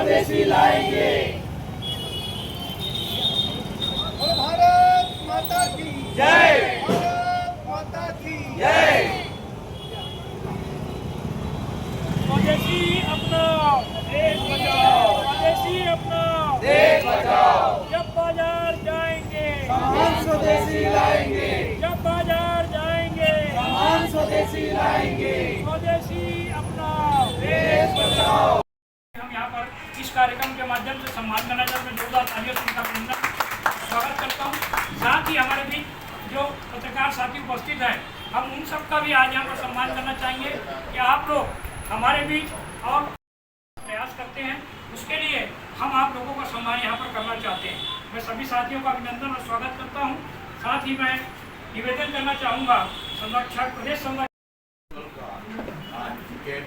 स्वदेशी लाएंगे। भारत माता की जय। भारत माता की जय। स्वदेशी अपनाओ देश बचाओ, स्वदेशी अपनाओ देश बचाओ। जब बाजार जाएंगे सामान स्वदेशी लाएंगे। जब बाजार जाएंगे सामान स्वदेशी लाएंगे। स्वदेशी अपनाओ देश बचाओ। हम यहाँ पर इस कार्यक्रम के माध्यम से सम्मान करना चाहते हैं। जोरदार तालियों से उनका स्वागत करता हूँ। साथ ही हमारे बीच जो पत्रकार साथी उपस्थित हैं, हम उन सबका भी आज यहाँ पर सम्मान करना चाहेंगे कि आप लोग हमारे बीच और प्रयास करते हैं, उसके लिए हम आप लोगों का सम्मान यहाँ पर करना चाहते हैं। मैं सभी साथियों का अभिनंदन और स्वागत करता हूँ। साथ ही मैं निवेदन करना चाहूँगा संरक्षक प्रदेश संरक्षक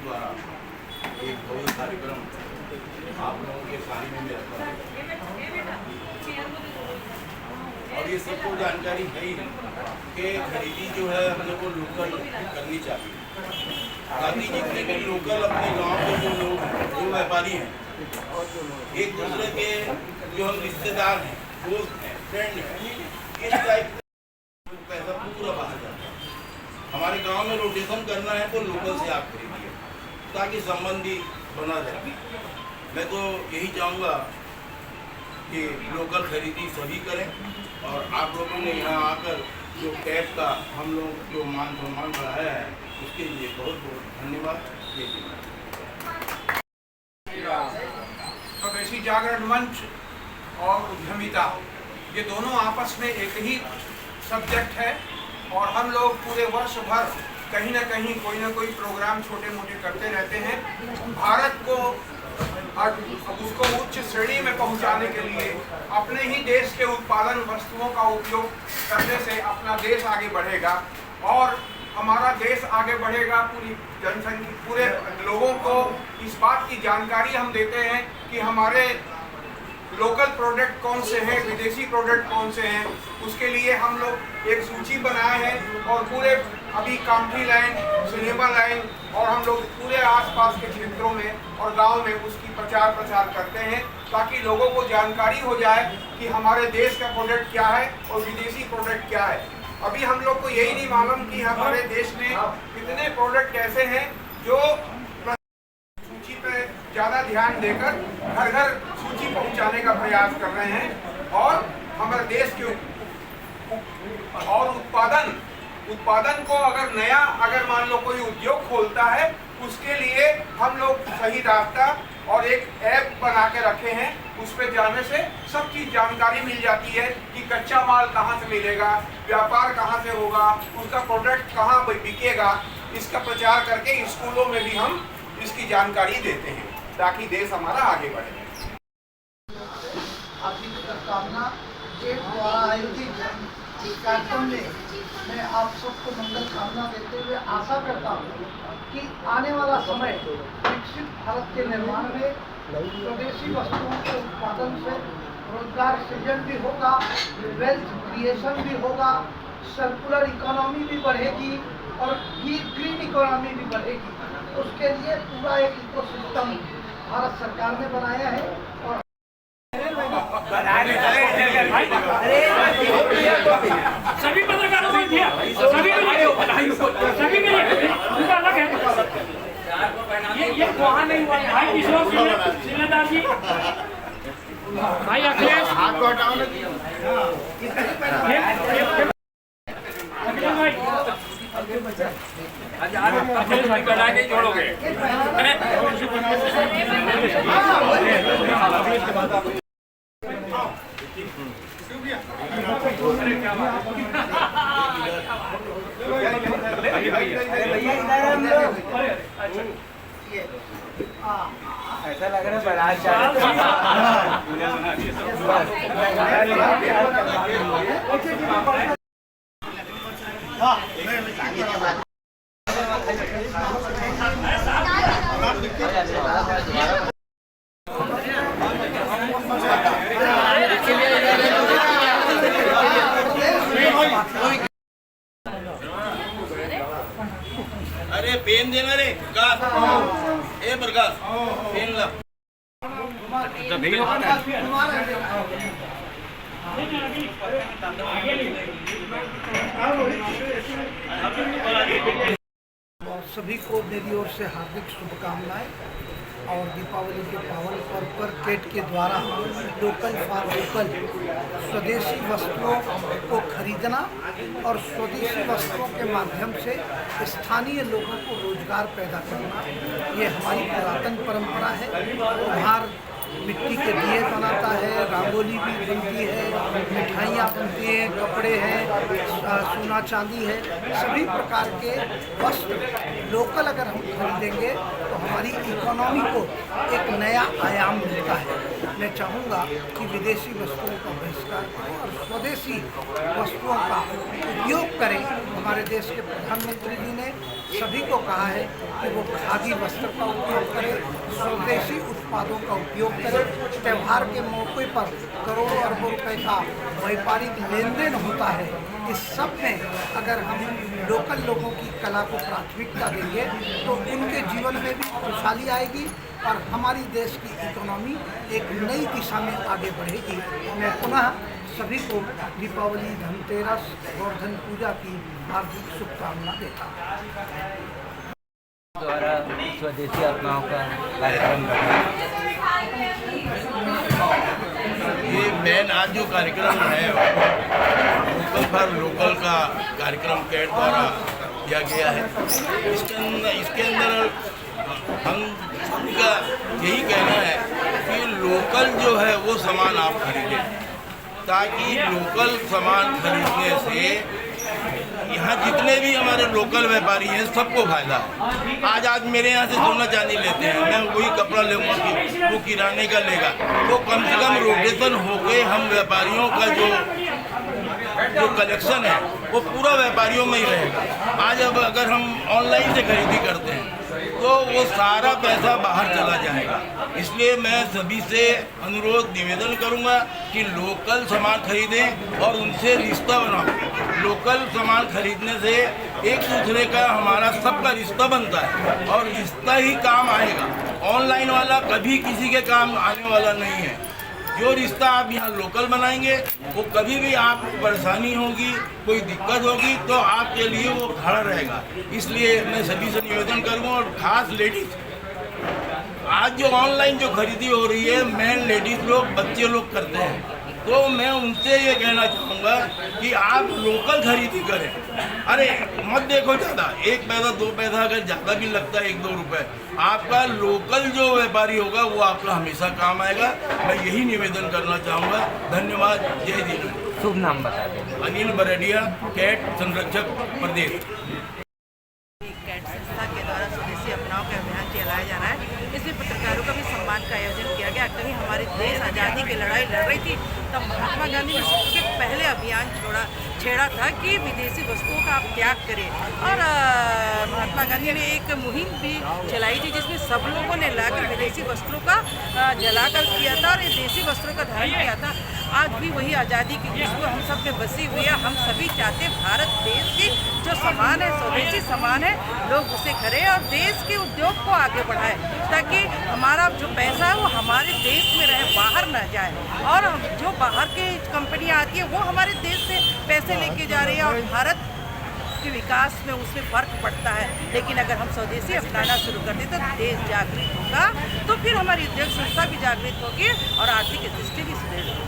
द्वारा एक भव्य कार्यक्रम आप लोगों के सामने में रखा है और ये सबको जानकारी है ही कि खरीदी जो है हम लोग को लोकल करनी चाहिए, ताकि जितने भी लोकल अपने गांव के जो लोग जो व्यापारी हैं, एक दूसरे के जो हम रिश्तेदार हैं, दोस्त हैं, फ्रेंड हैं, इस टाइप पैसा पूरा बाहर जाता है। हमारे गांव में रोटेशन करना है तो लोकल से आप खरीदिए ताकि संबंधी बना रहे। मैं तो यही चाहूँगा कि लोकल खरीदी सभी करें और आप लोगों ने यहाँ आकर जो टैप का हम लोग जो मान सम्मान बढ़ाया है उसके लिए बहुत बहुत धन्यवाद। स्वदेशी जागरण मंच और उद्यमिता, ये दोनों आपस में एक ही सब्जेक्ट है और हम लोग पूरे वर्ष भर कहीं ना कहीं कोई ना कोई प्रोग्राम छोटे मोटे करते रहते हैं। भारत को उसको उच्च श्रेणी में पहुंचाने के लिए अपने ही देश के उत्पादन वस्तुओं का उपयोग करने से अपना देश आगे बढ़ेगा और हमारा देश आगे बढ़ेगा। पूरी जनसंख्या, पूरे लोगों को इस बात की जानकारी हम देते हैं कि हमारे लोकल प्रोडक्ट कौन से हैं, विदेशी प्रोडक्ट कौन से हैं। उसके लिए हम लोग एक सूची बनाए हैं और पूरे अभी कामठी लाइन, सिनेमा लाइन और हम लोग पूरे आसपास के क्षेत्रों में और गांव में उसकी प्रचार करते हैं ताकि लोगों को जानकारी हो जाए कि हमारे देश का प्रोडक्ट क्या है और विदेशी प्रोडक्ट क्या है। अभी हम लोग को यही नहीं मालूम कि हमारे देश में कितने प्रोडक्ट ऐसे हैं जो सूची पे ज़्यादा ध्यान देकर घर घर सूची पहुंचाने का प्रयास कर रहे हैं और हमारे देश के और उत्पादन को अगर मान लो कोई उद्योग खोलता है, उसके लिए हम लोग सही रास्ता और एक ऐप बना के रखे हैं। उस पर जाने से सब चीज़ जानकारी मिल जाती है कि कच्चा माल कहाँ से मिलेगा, व्यापार कहाँ से होगा, उसका प्रोडक्ट कहाँ बिकेगा। इसका प्रचार करके स्कूलों में भी हम इसकी जानकारी देते हैं ताकि देश हमारा आगे बढ़े। आपकी शुभकामना के द्वारा आयोजित इस कार्यक्रम में मैं आप सबको मंगल कामना देते हुए आशा करता हूँ कि आने वाला समय विकसित भारत के निर्माण में स्वदेशी वस्तुओं के उत्पादन से रोजगार सृजन भी होगा, वेल्थ क्रिएशन भी होगा, सर्कुलर इकोनॉमी भी बढ़ेगी और ग्रीन इकोनॉमी भी बढ़ेगी। उसके लिए पूरा एक इकोसिस्टम भारत सरकार ने बनाया है और सभी पत्रकारों को दिया, सभी के लिए उनका अलग है। ये वहाँ नहीं हुआ है। भाई किशोर सिन्हादार जी, भाई अखिलेश, हाथ को हटाओ ना। अखिलेश भाई बना के जोड़ोगे। ऐसा लग रहा है बारात जा अरे पेन देना रे प्रकाश, ए प्रकाश पेन ला। और सभी को मेरी ओर से हार्दिक शुभकामनाएं। और दीपावली के पावन पर्व पर केट के द्वारा लोकल फॉर लोकल स्वदेशी वस्तुओं को खरीदना और स्वदेशी वस्तुओं के माध्यम से स्थानीय लोगों को रोजगार पैदा करना, ये हमारी पुरातन परंपरा है। कुम्हार मिट्टी के दिए बनाता है, रंगोली भी बनती है, मिठाइयाँ बनती हैं, कपड़े हैं, सोना चांदी है, सभी प्रकार के वस्त्र लोकल अगर हम खरीदेंगे तो हमारी इकोनॉमी को एक नया आयाम मिलता है। मैं चाहूँगा कि विदेशी वस्तुओं का बहिष्कार करें और स्वदेशी वस्तुओं का उपयोग करें। हमारे देश के प्रधानमंत्री जी ने सभी को कहा है कि वो खादी वस्त्र का उपयोग करें, स्वदेशी उत्पादों का उपयोग करें। त्यौहार के मौके पर करोड़ों अरबों रुपए का व्यापारिक लेन देन होता है। इस सब में अगर हम लोकल लोगों की कला को प्राथमिकता देंगे तो उनके जीवन में भी खुशहाली आएगी और हमारी देश की इकोनॉमी एक नई दिशा में आगे बढ़ेगी। मैं पुनः सभी को दीपावली, धनतेरस, गोवर्धन पूजा की हार्दिक शुभकामना देता हूँ। द्वारा स्वदेशी अपनाओं का कार्यक्रम ये मेन आज जो कार्यक्रम है लोकल फॉर लोकल का कार्यक्रम कैट द्वारा किया गया है। इसके अंदर हम सबका यही कहना है कि लोकल जो है वो सामान आप खरीदें, ताकि लोकल सामान खरीदने से यहाँ जितने भी हमारे लोकल व्यापारी हैं सबको फायदा है। आज मेरे यहाँ से सोना चांदी लेते हैं, मैं वही कपड़ा लूँगा कि वो किराने का लेगा, तो कम से कम रोटेशन होके हम व्यापारियों का जो कलेक्शन है वो पूरा व्यापारियों में ही रहेगा। आज अब अगर हम ऑनलाइन से खरीदी करते हैं तो वो सारा पैसा बाहर चला जाएगा। इसलिए मैं सभी से अनुरोध निवेदन करूंगा कि लोकल सामान खरीदें और उनसे रिश्ता बनाओ। लोकल सामान खरीदने से एक दूसरे का हमारा सबका रिश्ता बनता है और रिश्ता ही काम आएगा। ऑनलाइन वाला कभी किसी के काम आने वाला नहीं है। जो रिश्ता आप यहाँ लोकल बनाएंगे वो कभी भी आपको परेशानी होगी, कोई दिक्कत होगी तो आपके लिए वो खड़ा रहेगा। इसलिए मैं सभी से निवेदन करूँगा और खास लेडीज, आज जो ऑनलाइन जो खरीदी हो रही है मेन लेडीज लोग, बच्चे लोग करते हैं, तो मैं उनसे ये कहना चाहूँगा कि आप लोकल खरीदी करें। अरे मत देखो ज़्यादा, 1 पैसा 2 पैसा अगर ज़्यादा भी लगता है 1-2 रुपए, आपका लोकल जो व्यापारी होगा वो आपका हमेशा काम आएगा। मैं यही निवेदन करना चाहूँगा। धन्यवाद। जय हिंद। शुभ नाम बता दें। अनिल बरेडिया, कैट संरक्षक प्रदेश। कैट संस्था के द्वारा स्वदेशी अपनाओं का अभियान चलाया जा रहा है। इसमें पत्रकारों का भी सम्मान का आयोजन किया गया। कभी हमारे देश आज़ादी की लड़ाई लड़ रही थी तब महात्मा गांधी ने सबसे पहले अभियान छेड़ा था कि विदेशी वस्तुओं का आप त्याग करें, और महात्मा गांधी ने एक मुहिम भी चलाई थी जिसमें सब लोगों ने लाकर विदेशी वस्त्रों का जलाकर किया था और ये देसी वस्त्रों का धारण किया था। आज भी वही आज़ादी की खुशबू हम सब में बसी हुई है। हम सभी चाहते हैं भारत देश की जो सामान है, स्वदेशी सामान है, लोग उसे खरीदें और देश के उद्योग को आगे बढ़ाएं, ताकि हमारा जो पैसा है वो हमारे देश में रहे, बाहर ना जाए। और जो बाहर की कंपनियां आती है वो हमारे देश से पैसे लेके जा रही है और भारत के विकास में उसमें फर्क पड़ता है। लेकिन अगर हम स्वदेशी अपनाना शुरू कर दें तो देश जागृत होगा, तो फिर हमारी उद्योग संस्था भी जागृत होगी और आर्थिक दृष्टि भी सुदृढ़ होगी।